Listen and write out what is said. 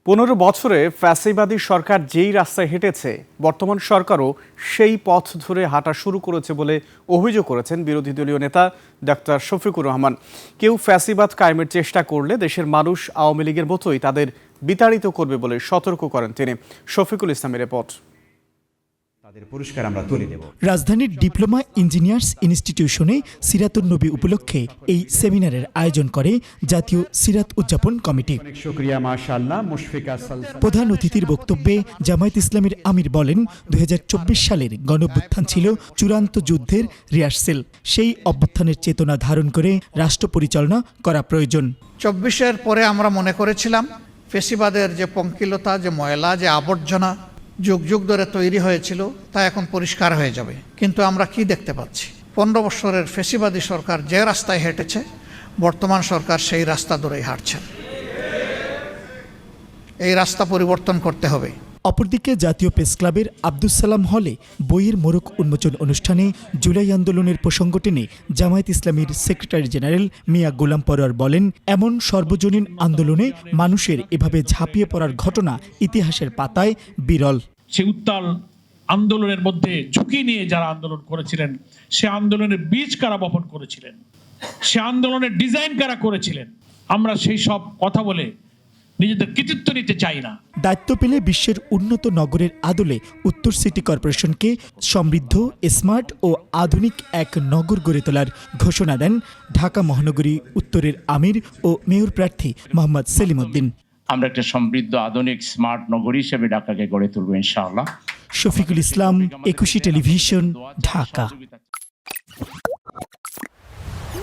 15 বছরে ফ্যাসিবাদী সরকার যেই রাস্তায় হেঁটেছে, বর্তমান সরকারও সেই পথ ধরে হাঁটা শুরু করেছে বলে অভিযোগ করেছেন বিরোধী দলীয় নেতা ডাক্তার শফিকুর রহমান। কেউ ফ্যাসিবাদ কায়েমের চেষ্টা করলে দেশের মানুষ আওয়ামী লীগের মতোই তাদের বিতাড়িত করবে বলে সতর্ক করেন তিনি। শফিকুল ইসলামের রিপোর্ট। পুরস্কার আমরা তুলে দেব। রাজধানীর ডিপ্লোমা ইঞ্জিনিয়ার্স ইনস্টিটিউশনে সিরাতুন নবী উপলক্ষে এই সেমিনারের আয়োজন করে জাতীয় সিরাত উদযাপন কমিটি। শুকরিয়া মাশাআল্লাহ। মুশফিকা প্রধান অতিথির বক্তব্যে জামায়াত ইসলামীর আমির বলেন, 2024 সালের গণঅভ্যুত্থান ছিল চূড়ান্ত যুদ্ধের রিহার্সেল। সেই অভ্যুত্থানের চেতনা ধারণ করে রাষ্ট্র পরিচালনা করা প্রয়োজন। 24-এর পরে আমরা মনে করেছিলাম ফেসিবাদের যে পঙ্কিলতা, যে ময়লা, যে আবর্জনা যুগ যুগ ধরে তৈরি হয়েছিল তা এখন পরিষ্কার হয়ে যাবে। কিন্তু আমরা কি দেখতে পাচ্ছি? 15 বছরের ফেসিবাদী সরকার যে রাস্তায় হেঁটেছে, বর্তমান সরকার সেই রাস্তা ধরেই হাঁটছে। এই রাস্তা পরিবর্তন করতে হবে। অপরদিকে জাতীয় প্রেস ক্লাবের আব্দুস সালাম হলে বইয়ের মোড়ক উন্মোচন অনুষ্ঠানে জুলাই আন্দোলনের প্রসঙ্গ টেনে জামায়াত ইসলামীর সেক্রেটারি জেনারেল মিয়া গোলাম পরোয়ার বলেন, এমন সর্বজনীন আন্দোলনে মানুষের এভাবে ঝাঁপিয়ে পড়ার ঘটনা ইতিহাসের পাতায় বিরল। সে উত্তাল আন্দোলনের মধ্যে ঝুঁকি নিয়ে যারা আন্দোলন করেছিলেন, সে আন্দোলনের বীজ কারা বপন করেছিলেন, সে আন্দোলনের ডিজাইন কারা করেছিলেন, আমরা সেই সব কথা বলে নিজেদের কৃতিত্ব নিতে চাই না। দায়িত্ব পেলে বিশ্বের উন্নত নগরের আদলে উত্তর সিটি কর্পোরেশনকে সমৃদ্ধ, স্মার্ট ও আধুনিক এক নগর গড়ে তোলার ঘোষণা দেন ঢাকা মহানগরী উত্তরের আমির ও মেয়র প্রার্থী মোহাম্মদ সেলিম উদ্দিন। আমরা একটা সমৃদ্ধ, আধুনিক, স্মার্ট নগরী হিসেবে ঢাকাকে গড়ে তুলব ইনশাআল্লাহ। শফিকুল ইসলাম, 21 টেলিভিশন, ঢাকা।